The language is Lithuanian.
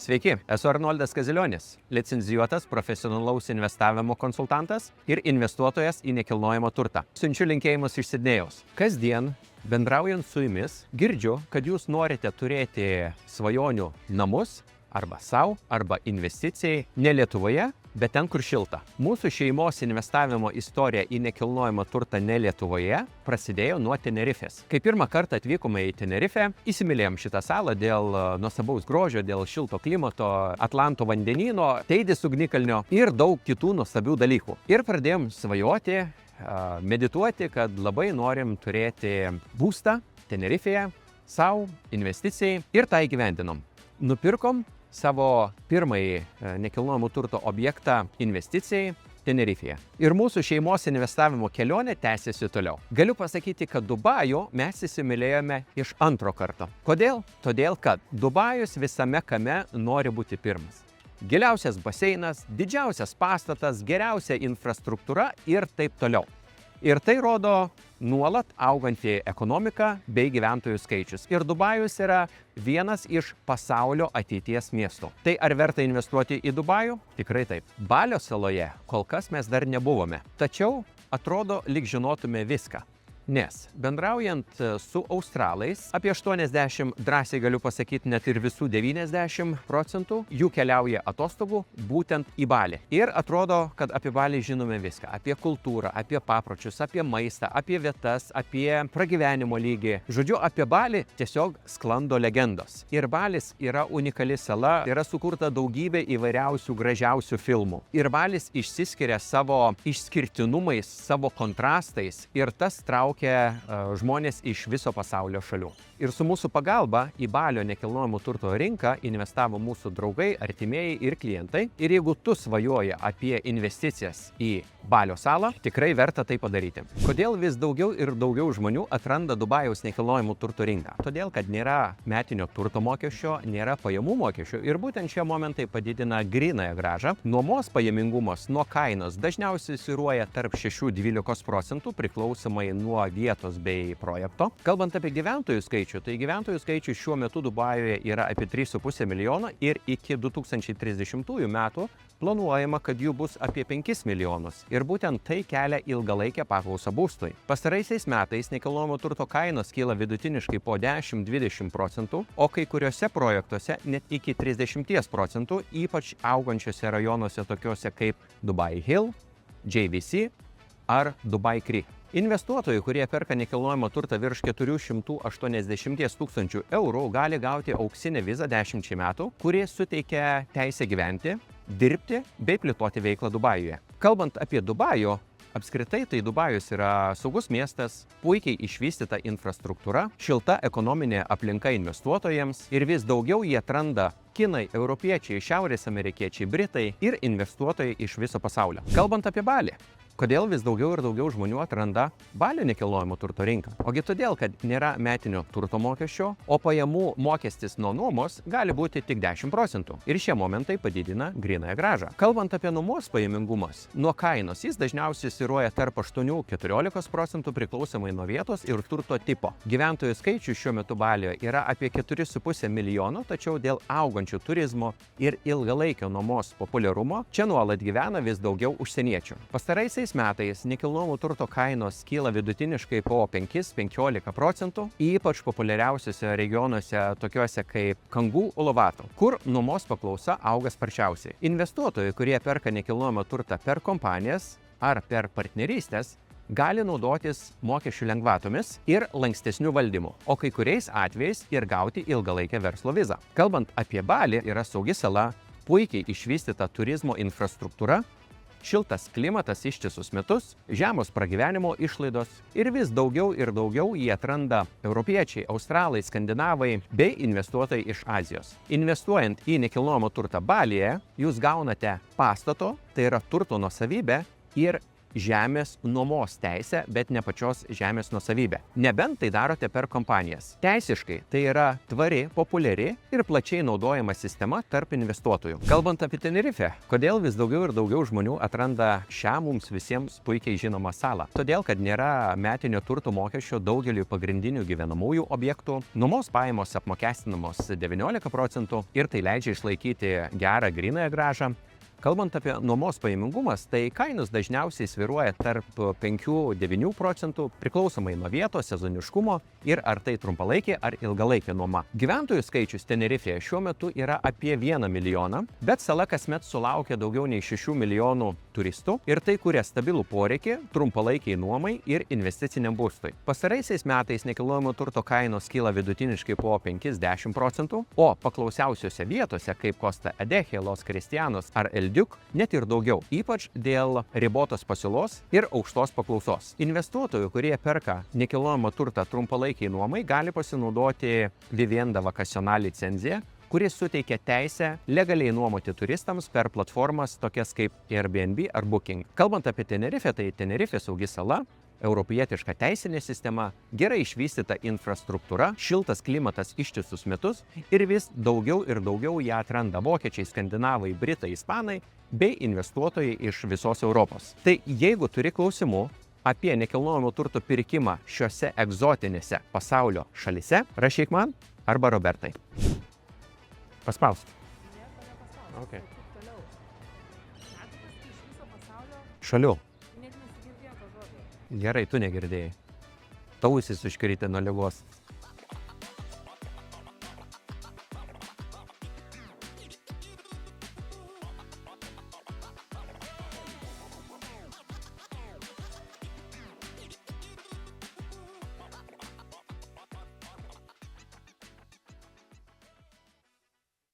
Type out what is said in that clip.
Sveiki, esu Arnoldas Kazilionis, licencijuotas profesionalaus investavimo konsultantas ir investuotojas į nekilnojamą turtą. Siunčiu linkėjimus iš Sidnėjaus. Kasdien, bendraujant su jumis, girdžiu, kad jūs norite turėti svajonių namus arba savo, arba investicijai ne Lietuvoje, bet ten, kur šilta. Mūsų šeimos investavimo istorija į nekilnojamą turtą ne Lietuvoje prasidėjo nuo Tenerifės. Kai pirmą kartą atvykome į Tenerifę, įsimylėjom šitą salą dėl nuostabaus grožio, dėl šilto klimato, Atlanto vandenyno, Teidės ugnikalnio ir daug kitų nuostabių dalykų. Ir pradėjom svajoti, medituoti, kad labai norim turėti būstą Tenerifėje, savo, investicijai ir tą įgyvendinom. Nupirkom savo pirmąjį nekilnojamo turto objektą investicijai Tenerifėje. Ir mūsų šeimos investavimo kelionė tęsiasi toliau. Galiu pasakyti, kad Dubajų mes įsimylėjome iš antro karto. Kodėl? Todėl, kad Dubajus visame kame nori būti pirmas. Giliausias baseinas, didžiausias pastatas, geriausia infrastruktūra ir taip toliau. Ir tai rodo nuolat augantį ekonomiką bei gyventojų skaičius. Ir Dubajus yra vienas iš pasaulio ateities miestų. Tai ar verta investuoti į Dubajų? Tikrai taip. Balio saloje kol kas mes dar nebuvome. Tačiau atrodo, lyg žinotume viską. Nes bendraujant su australais, apie 80, drąsiai galiu pasakyti, net ir visų 90% jų keliauja atostogų būtent į Balį. Ir atrodo, kad apie Balį žinome viską. Apie kultūrą, apie papročius, apie maistą, apie vietas, apie pragyvenimo lygį. Žodžiu, apie Balį tiesiog sklando legendos. Ir Balis yra unikali sala, yra sukurta daugybė įvairiausių gražiausių filmų. Ir Balis išsiskiria savo išskirtinumais, savo kontrastais ir tas traukia žmonės iš viso pasaulio šalių. Ir su mūsų pagalba į Balio nekilnojamo turto rinką investavo mūsų draugai, artimieji ir klientai. Ir jeigu tu svajoji apie investicijas į Balio salą, tikrai verta tai padaryti. Kodėl vis daugiau ir daugiau žmonių atranda Dubajaus nekilnojamo turto rinką? Todėl, kad nėra metinio turto mokesčio, nėra pajamų mokesčio ir būtent šie momentai padidina grynąją grąžą. Nuomos pajamingumas nuo kainos dažniausiai svyruoja tarp 6–12% priklausomai nuo vietos bei projekto. Kalbant apie gyventojų skaičių, tai gyventojų skaičius šiuo metu Dubajuje yra apie 3,5 milijono ir iki 2030 metų planuojama, kad jų bus apie 5 milijonus. Ir būtent tai kelia ilgalaikę paklausą būstui. Pastaraisiais metais nekilnojamo turto kainos kyla vidutiniškai po 10–20%, o kai kuriuose projektuose net iki 30%, ypač augančiose rajonuose tokiuose kaip Dubai Hill, JVC ar Dubai Creek. Investuotojai, kurie perka nekilnojamą turtą virš 480 tūkstančių eurų, gali gauti auksinę vizą 10 metų, kuri suteikia teisę gyventi, dirbti bei plėtoti veiklą Dubajuje. Kalbant apie Dubajų, apskritai tai Dubajus yra saugus miestas, puikiai išvystyta infrastruktūra, šilta ekonominė aplinka investuotojams ir vis daugiau jie atranda kinai, europiečiai, šiaurės amerikiečiai, britai ir investuotojai iš viso pasaulio. Kalbant apie Balį. Kodėl vis daugiau ir daugiau žmonių atranda Balio nekilnojamo turto rinką? Ogi todėl, kad nėra metinio turto mokesčio, o pajamų mokestis nuo nuomos gali būti tik 10%. Ir šie momentai padidina grynąją grąžą. Kalbant apie nuomos pajamingumas, nuo kainos jis dažniausiai svyruoja tarp 8–14% priklausomai nuo vietos ir turto tipo. Gyventojų skaičius šiuo metu Balioje yra apie 4,5 milijono, tačiau dėl augančių turizmo ir ilgalaikio nuomos populiarumo čia nuolat gyvena vis daugiau užsieniečių. Pastaraisiais metais nekilnojamo turto kainos kyla vidutiniškai po 5–15%, ypač populiariausiuose regionuose tokiuose kaip Kangų, Uluvato, kur nuomos paklausa auga sparčiausiai. Investuotojai, kurie perka nekilnojamą turtą per kompanijas ar per partnerystės, gali naudotis mokesčių lengvatomis ir lankstesnių valdymų, o kai kuriais atvejais ir gauti ilgalaikę verslo vizą. Kalbant apie Balį, yra saugi sala, puikiai išvystyta turizmo infrastruktūra, šiltas klimatas ištisus metus, žemos pragyvenimo išlaidos ir vis daugiau ir daugiau jį atranda europiečiai, australai, skandinavai bei investuotojai iš Azijos. Investuojant į nekilnojamą turtą Balyje, jūs gaunate pastato, tai yra turto nuosavybę ir žemės nuomos teisę, bet ne pačios žemės nuosavybę. Nebent tai darote per kompanijas. Teisiškai tai yra tvari, populiari ir plačiai naudojama sistema tarp investuotojų. Kalbant apie Tenerifę, kodėl vis daugiau ir daugiau žmonių atranda šią mums visiems puikiai žinomą salą? Todėl, kad nėra metinio turto mokesčio daugeliu pagrindinių gyvenamųjų objektų, nuomos pajamos apmokestinamos 19% ir tai leidžia išlaikyti gerą grynąją grąžą. Kalbant apie nuomos pajamingumas, tai kainos dažniausiai svyruoja tarp 5–9% priklausomai nuo vietos, sezoniškumo ir ar tai trumpalaikė ar ilgalaikė nuoma. Gyventojų skaičius Tenerifėje šiuo metu yra apie 1 milijoną, bet sala kasmet sulaukia daugiau nei 6 milijonų turistų ir tai kuria stabilų poreikį trumpalaikiai nuomai ir investiciniam būstui. Pastaraisiais metais nekilnojamo turto kainos kyla vidutiniškai po 5–10%, o paklausiausiose vietose kaip Costa Adeje, Los Cristianos ar El Duc net ir daugiau, ypač dėl ribotos pasiūlos ir aukštos paklausos. Investuotojų, kurie perka nekilnojamą turtą trumpalaikiai nuomai, gali pasinaudoti Vivienda Vacacional licenciją, kuris suteikia teisę legaliai nuomoti turistams per platformas tokias kaip Airbnb ar Booking. Kalbant apie Tenerifę, tai Tenerifė saugi sala, europietiška teisinė sistema, gerai išvystyta infrastruktūra, šiltas klimatas ištisus metus ir vis daugiau ir daugiau ją atranda vokiečiai, skandinavai, britai, ispanai bei investuotojai iš visos Europos. Tai jeigu turi klausimų apie nekilnojamo turto pirkimą šiuose egzotinėse pasaulio šalyse, rašyk man arba Robertai. Paspausk. Okay. Šalių. Gerai, tu negirdėjai. Tausis užkritę nuo ligos.